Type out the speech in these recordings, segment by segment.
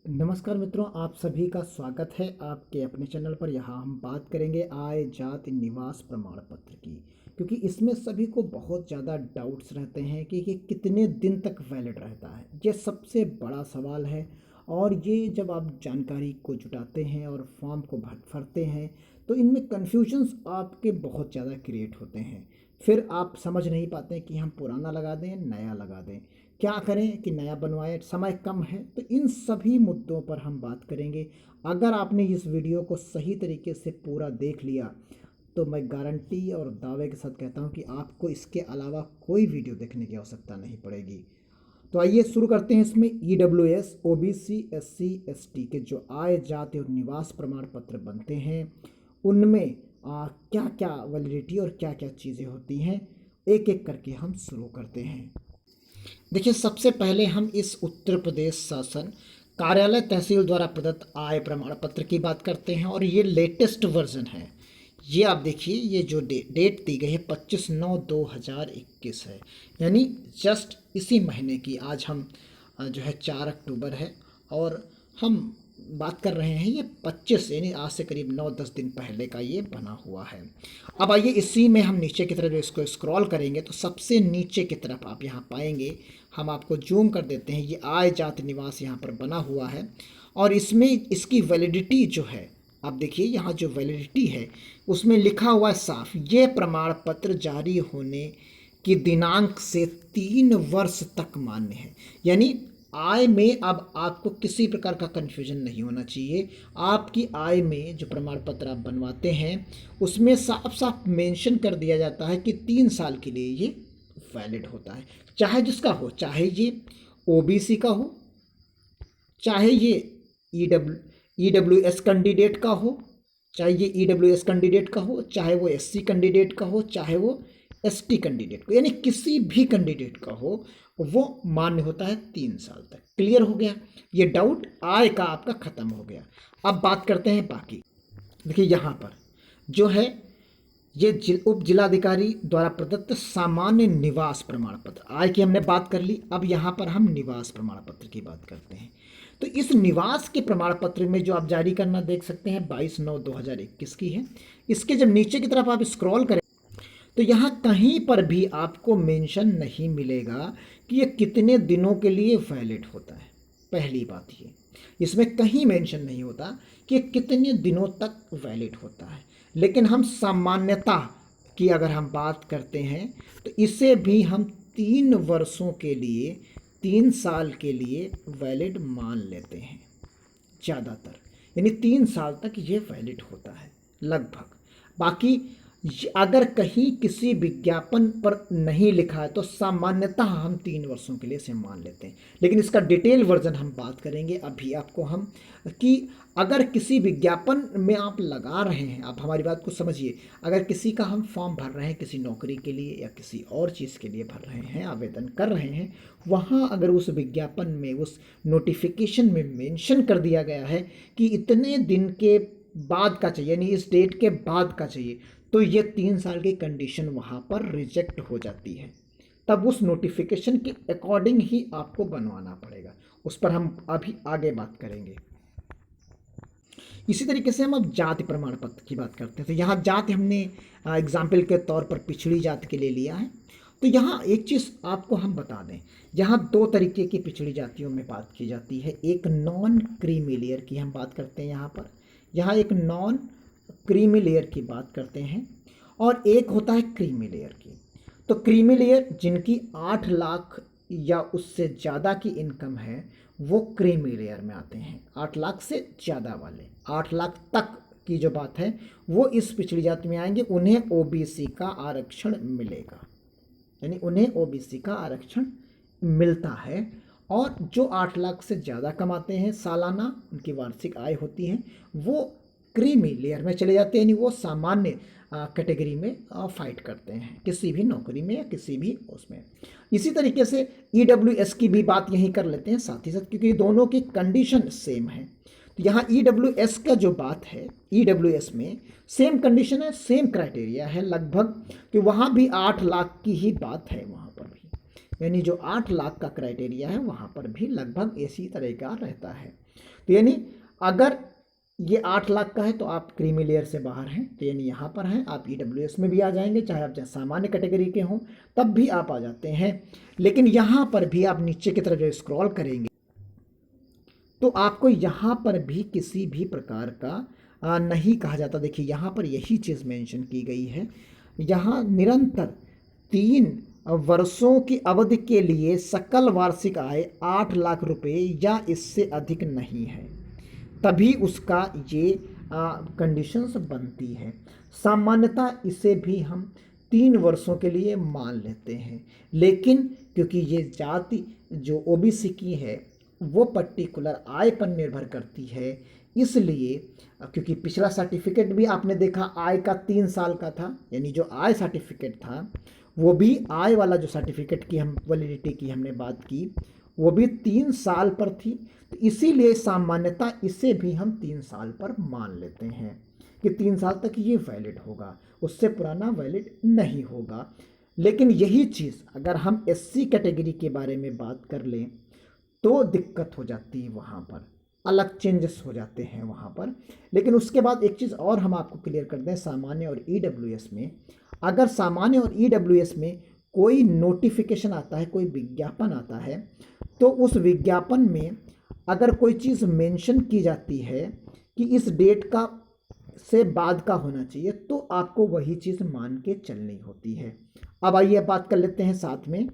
नमस्कार मित्रों, आप सभी का स्वागत है आपके अपने चैनल पर। यहाँ हम बात करेंगे आय जाति निवास प्रमाण पत्र की, क्योंकि इसमें सभी को बहुत ज़्यादा डाउट्स रहते हैं कि ये कितने दिन तक वैलिड रहता है। ये सबसे बड़ा सवाल है। और ये जब आप जानकारी को जुटाते हैं और फॉर्म को भरते हैं तो इनमें कन्फ्यूजन्स आपके बहुत ज़्यादा क्रिएट होते हैं। फिर आप समझ नहीं पाते कि हम पुराना लगा दें नया लगा दें, क्या करें कि नया बनवाएं, समय कम है। तो इन सभी मुद्दों पर हम बात करेंगे। अगर आपने इस वीडियो को सही तरीके से पूरा देख लिया तो मैं गारंटी और दावे के साथ कहता हूं कि आपको इसके अलावा कोई वीडियो देखने की आवश्यकता नहीं पड़ेगी। तो आइए शुरू करते हैं। इसमें EWS, OBC, SC, ST के जो आय जाति और निवास प्रमाण पत्र बनते हैं उनमें क्या क्या वैलिडिटी और क्या क्या चीज़ें होती हैं, एक एक करके हम शुरू करते हैं। देखिए, सबसे पहले हम इस उत्तर प्रदेश शासन कार्यालय तहसील द्वारा प्रदत्त आय प्रमाण पत्र की बात करते हैं और ये लेटेस्ट वर्जन है। ये आप देखिए, ये जो डेट दी गई है 25/9/2021 है, यानी जस्ट इसी महीने की। आज हम जो है 4 अक्टूबर है और हम बात कर रहे हैं ये 25 यानी आज से करीब 9-10 दिन पहले का ये बना हुआ है। अब आइए इसी में हम नीचे की तरफ इसको स्क्रॉल करेंगे तो सबसे नीचे की तरफ आप यहाँ पाएंगे, हम आपको जूम कर देते हैं, ये आय जाति निवास यहाँ पर बना हुआ है। और इसमें इसकी वैलिडिटी जो है, आप देखिए यहाँ जो वैलिडिटी है उसमें लिखा हुआ है साफ, ये प्रमाण पत्र जारी होने की दिनांक से 3 वर्ष तक मान्य है। यानी आय में अब आपको किसी प्रकार का कन्फ्यूजन नहीं होना चाहिए। आपकी आय में जो प्रमाण पत्र आप बनवाते हैं उसमें साफ साफ मेंशन कर दिया जाता है कि 3 साल के लिए ये वैलिड होता है, चाहे जिसका हो, चाहे ये OBC का हो, चाहे ये EWS कैंडिडेट का हो, चाहे ये EWS कैंडिडेट का हो, चाहे वो SC कैंडिडेट का हो, चाहे वो ST कैंडिडेट को, यानी किसी भी कैंडिडेट का हो, वो मान्य होता है 3 साल तक। क्लियर हो गया? ये डाउट आय का आपका खत्म हो गया। अब बात करते हैं बाकी। देखिए यहाँ पर जो है ये उप जिलाधिकारी द्वारा प्रदत्त सामान्य निवास प्रमाण पत्र, आय की हमने बात कर ली। अब यहाँ पर हम निवास प्रमाण पत्र की बात करते हैं। तो इस निवास के प्रमाण पत्र में जो आप जारी करना देख सकते हैं 22/9/2021 की है। इसके जब नीचे की तरफ आप स्क्रॉल करें तो यहाँ कहीं पर भी आपको मेंशन नहीं मिलेगा कि ये कितने दिनों के लिए वैलिड होता है। पहली बात ये, इसमें कहीं मेंशन नहीं होता कि कितने दिनों तक वैलिड होता है। लेकिन हम सामान्यता की अगर हम बात करते हैं तो इसे भी हम 3 वर्षों के लिए, 3 साल के लिए वैलिड मान लेते हैं ज़्यादातर, यानी 3 साल तक ये वैलिड होता है लगभग। बाकी अगर कहीं किसी विज्ञापन पर नहीं लिखा है तो सामान्यतः हम 3 वर्षों के लिए इसे मान लेते हैं। लेकिन इसका डिटेल वर्जन हम बात करेंगे अभी आपको हम, कि अगर किसी विज्ञापन में आप लगा रहे हैं, आप हमारी बात को समझिए, अगर किसी का हम फॉर्म भर रहे हैं किसी नौकरी के लिए या किसी और चीज़ के लिए भर रहे हैं, आवेदन कर रहे हैं, वहाँ अगर उस विज्ञापन में, उस नोटिफिकेशन में मेंशन कर दिया गया है कि इतने दिन के बाद का चाहिए, यानी इस डेट के बाद का चाहिए, तो ये 3 साल की कंडीशन वहाँ पर रिजेक्ट हो जाती है। तब उस नोटिफिकेशन के अकॉर्डिंग ही आपको बनवाना पड़ेगा। उस पर हम अभी आगे बात करेंगे। इसी तरीके से हम अब जाति प्रमाण पत्र की बात करते हैं। तो यहाँ जाति हमने एग्जाम्पल के तौर पर पिछड़ी जाति के लिए लिया है। तो यहाँ एक चीज़ आपको हम बता दें, यहाँ 2 तरीके की पिछड़ी जातियों में बात की जाती है। एक नॉन क्रीमी लेयर की हम बात करते हैं यहाँ एक नॉन क्रीमी लेयर की बात करते हैं और एक होता है क्रीमी लेयर की। तो क्रीमी लेयर जिनकी 8 लाख या उससे ज़्यादा की इनकम है वो क्रीमी लेयर में आते हैं। 8 लाख से ज़्यादा वाले, 8 लाख तक की जो बात है वो इस पिछड़ी जाति में आएंगे, उन्हें OBC का आरक्षण मिलेगा, यानी उन्हें OBC का आरक्षण मिलता है। और जो 8 लाख से ज़्यादा कमाते हैं सालाना, उनकी वार्षिक आय होती है, वो क्रीमी लेयर में चले जाते हैं, यानी वो सामान्य कैटेगरी में फाइट करते हैं किसी भी नौकरी में या किसी भी उसमें। इसी तरीके से EWS की भी बात यहीं कर लेते हैं साथ ही साथ, क्योंकि दोनों की कंडीशन सेम है। तो यहाँ EWS का जो बात है, EWS में सेम कंडीशन है, सेम क्राइटेरिया है लगभग, कि वहाँ भी 8 लाख की ही बात है वहाँ पर भी, यानी जो 8 लाख का क्राइटेरिया है वहाँ पर भी लगभग इसी तरह का रहता है। तो यानी अगर ये 8 लाख का है तो आप क्रीमी लेयर से बाहर हैं, तो यानी यहाँ पर हैं आप ईडब्ल्यूएस में भी आ जाएंगे, चाहे आप सामान्य कैटेगरी के हों तब भी आप आ जाते हैं। लेकिन यहाँ पर भी आप नीचे की तरफ जो स्क्रॉल करेंगे तो आपको यहाँ पर भी किसी भी प्रकार का नहीं कहा जाता। देखिए यहाँ पर यही चीज़ मेंशन की गई है, यहाँ निरंतर 3 वर्षों की अवधि के लिए सकल वार्षिक आय 8 लाख रुपए या इससे अधिक नहीं है, तभी उसका ये कंडीशंस बनती है। सामान्यतः इसे भी हम 3 वर्षों के लिए मान लेते हैं, लेकिन क्योंकि ये जाति जो ओबीसी की है वो पर्टिकुलर आय पर निर्भर करती है, इसलिए क्योंकि पिछला सर्टिफिकेट भी आपने देखा आय का 3 साल का था, यानी जो आय सर्टिफिकेट था वो भी आय वाला जो सर्टिफिकेट की हम वैलिडिटी की हमने बात की वो भी 3 साल पर थी, तो इसीलिए सामान्यतः इसे भी हम 3 साल पर मान लेते हैं कि 3 साल तक ये वैलिड होगा, उससे पुराना वैलिड नहीं होगा। लेकिन यही चीज़ अगर हम एससी कैटेगरी के बारे में बात कर लें तो दिक्कत हो जाती है, वहाँ पर अलग चेंजेस हो जाते हैं वहाँ पर। लेकिन उसके बाद एक चीज़ और हम आपको क्लियर कर दें, सामान्य और ईडब्ल्यूएस में, अगर सामान्य और ईडब्ल्यूएस में कोई नोटिफिकेशन आता है, कोई विज्ञापन आता है, तो उस विज्ञापन में अगर कोई चीज़ मेंशन की जाती है कि इस डेट का से बाद का होना चाहिए, तो आपको वही चीज़ मान के चलनी होती है। अब आइए बात कर लेते हैं साथ में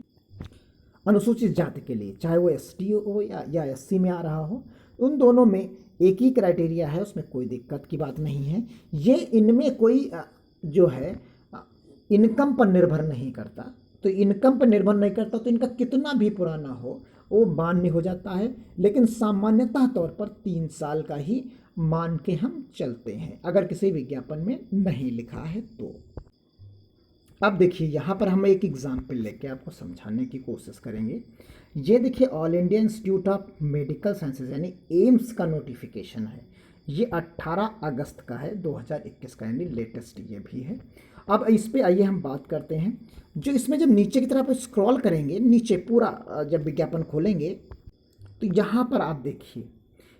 अनुसूचित जाति के लिए, चाहे वो एसटी हो या एससी में आ रहा हो, उन दोनों में एक ही क्राइटेरिया है, उसमें कोई दिक्कत की बात नहीं है। ये इनमें कोई जो है इनकम पर निर्भर नहीं करता, तो इनकम पर निर्भर नहीं करता तो इनका कितना भी पुराना हो वो मान्य हो जाता है। लेकिन सामान्यतः तौर पर 3 साल का ही मान के हम चलते हैं, अगर किसी विज्ञापन में नहीं लिखा है तो। अब देखिए यहाँ पर हम एक एग्जाम्पल लेके आपको समझाने की कोशिश करेंगे। ये देखिए all India institute of medical sciences यानी एम्स का नोटिफिकेशन है, ये 18 अगस्त का है 2021 का, यानी लेटेस्ट ये भी है। अब इस पे आइए हम बात करते हैं। जो इसमें जब नीचे की तरफ स्क्रॉल करेंगे, नीचे पूरा जब विज्ञापन खोलेंगे तो यहाँ पर आप देखिए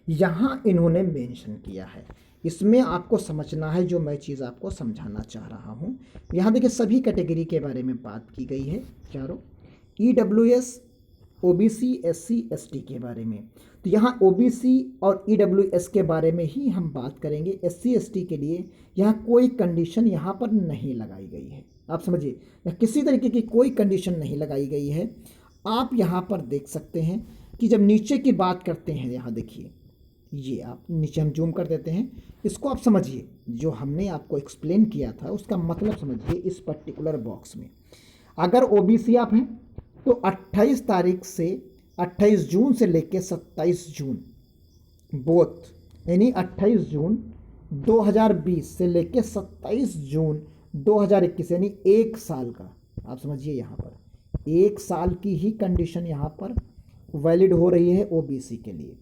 यहाँ इन्होंने मेंशन किया है, इसमें आपको समझना है जो मैं चीज़ आपको समझाना चाह रहा हूँ। यहाँ देखिए सभी कैटेगरी के बारे में बात की गई है, चारों ईडब्ल्यूएस, ओबीसी, एससी, एसटी के बारे में। तो यहाँ ओबीसी और ईडब्ल्यूएस के बारे में ही हम बात करेंगे। एससी एसटी के लिए यहाँ कोई कंडीशन यहाँ पर नहीं लगाई गई है, आप समझिए, किसी तरीके की कोई कंडीशन नहीं लगाई गई है। आप यहाँ पर देख सकते हैं कि जब नीचे की बात करते हैं, यहाँ देखिए ये आप नीचे हम जूम कर देते हैं, इसको आप समझिए, जो हमने आपको एक्सप्लेन किया था उसका मतलब समझिए। इस पर्टिकुलर बॉक्स में अगर ओबीसी आप हैं तो 28 तारीख से 28 जून से लेकर 27 जून बोथ, यानी 28 जून 2020 से लेकर 27 जून 2021, यानी 1 साल का, आप समझिए यहाँ पर 1 साल की ही कंडीशन यहाँ पर वैलिड हो रही है ओबीसी के लिए।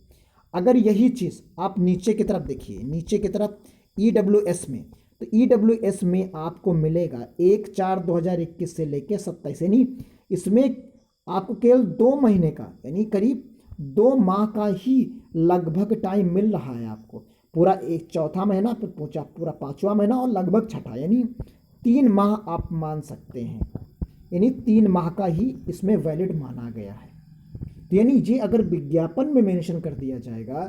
अगर यही चीज़ आप नीचे की तरफ देखिए, नीचे की तरफ ईडब्ल्यूएस में, तो ईडब्ल्यूएस में आपको मिलेगा 1/4/2021 से लेकर 27, यानी इसमें आपको केवल 2 महीने का, यानी करीब 2 माह का ही लगभग टाइम मिल रहा है आपको। पूरा एक चौथा महीना, फिर पूरा 5वां महीना और लगभग 6ठा, यानी 3 माह आप मान सकते हैं, यानी 3 माह का ही इसमें वैलिड माना गया है। तो यानी ये अगर विज्ञापन में मेंशन कर दिया जाएगा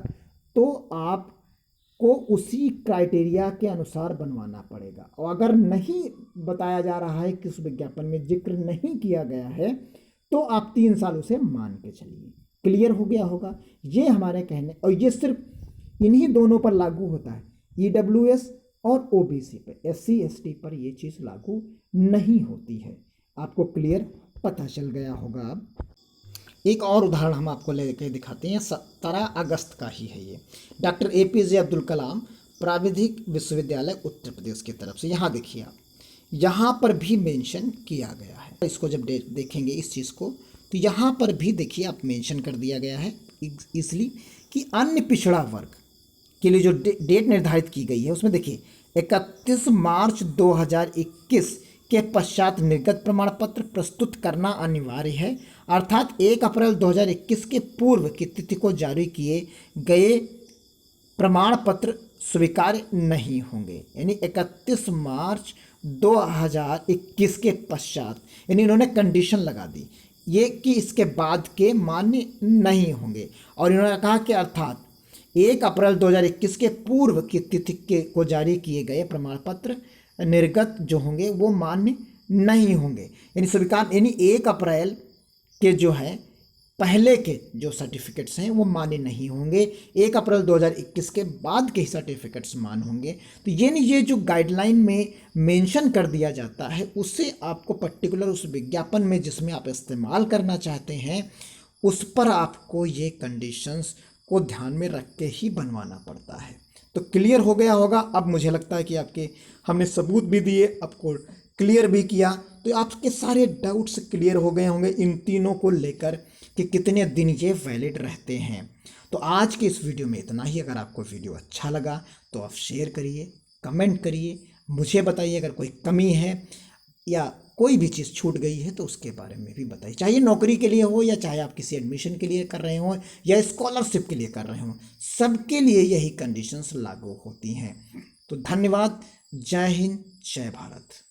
तो आपको उसी क्राइटेरिया के अनुसार बनवाना पड़ेगा, और अगर नहीं बताया जा रहा है कि उस विज्ञापन में जिक्र नहीं किया गया है तो आप 3 साल उसे मान के चलिए। क्लियर हो गया होगा ये हमारे कहने, और ये सिर्फ इन्हीं दोनों पर लागू होता है, ईडब्ल्यूएस और ओबीसी पे, एससी एसटी पर ये चीज़ लागू नहीं होती है। आपको क्लियर पता चल गया होगा। अब एक और उदाहरण हम आपको लेके दिखाते हैं, 17 अगस्त का ही है ये, डॉक्टर एपीजे अब्दुल कलाम प्राविधिक विश्वविद्यालय उत्तर प्रदेश की तरफ से। यहाँ देखिए आप, यहाँ पर भी मेंशन किया गया है। इसको जब देखेंगे इस चीज़ को, तो यहाँ पर भी देखिए आप मेंशन कर दिया गया है इसलिए कि अन्य पिछड़ा वर्ग के लिए जो डेट निर्धारित की गई है उसमें देखिए 31 मार्च 2021 के पश्चात निर्गत प्रमाण पत्र प्रस्तुत करना अनिवार्य है, अर्थात 1 अप्रैल 2021 के पूर्व की तिथि को जारी किए गए प्रमाण पत्र स्वीकार्य नहीं होंगे। यानी 31 मार्च 2021 के पश्चात, यानी इन्होंने कंडीशन लगा दी ये कि इसके बाद के मान्य नहीं होंगे। और इन्होंने कहा कि अर्थात 1 अप्रैल 2021 के पूर्व की तिथि के को जारी किए गए प्रमाण पत्र निर्गत जो होंगे वो मान्य नहीं होंगे। यानी स्वीकार, यानी 1 अप्रैल के जो है पहले के जो सर्टिफिकेट्स हैं वो मान्य नहीं होंगे, 1 अप्रैल 2021 के बाद के ही सर्टिफिकेट्स मान्य होंगे। तो ये जो गाइडलाइन में मेंशन कर दिया जाता है उससे आपको पर्टिकुलर उस विज्ञापन में जिसमें आप इस्तेमाल करना चाहते हैं उस पर आपको ये कंडीशंस को ध्यान में रख के ही बनवाना पड़ता है। तो क्लियर हो गया होगा। अब मुझे लगता है कि आपके हमने सबूत भी दिए, आपको क्लियर भी किया, तो आपके सारे डाउट्स क्लियर हो गए होंगे इन तीनों को लेकर कि कितने दिन ये वैलिड रहते हैं। तो आज के इस वीडियो में इतना ही। अगर आपको वीडियो अच्छा लगा तो आप शेयर करिए, कमेंट करिए, मुझे बताइए अगर कोई कमी है या कोई भी चीज़ छूट गई है तो उसके बारे में भी बताइए, चाहे नौकरी के लिए हो या चाहे आप किसी एडमिशन के लिए कर रहे हो या स्कॉलरशिप के लिए कर रहे हो, सबके लिए यही कंडीशंस लागू होती हैं। तो धन्यवाद। जय हिंद, जय भारत।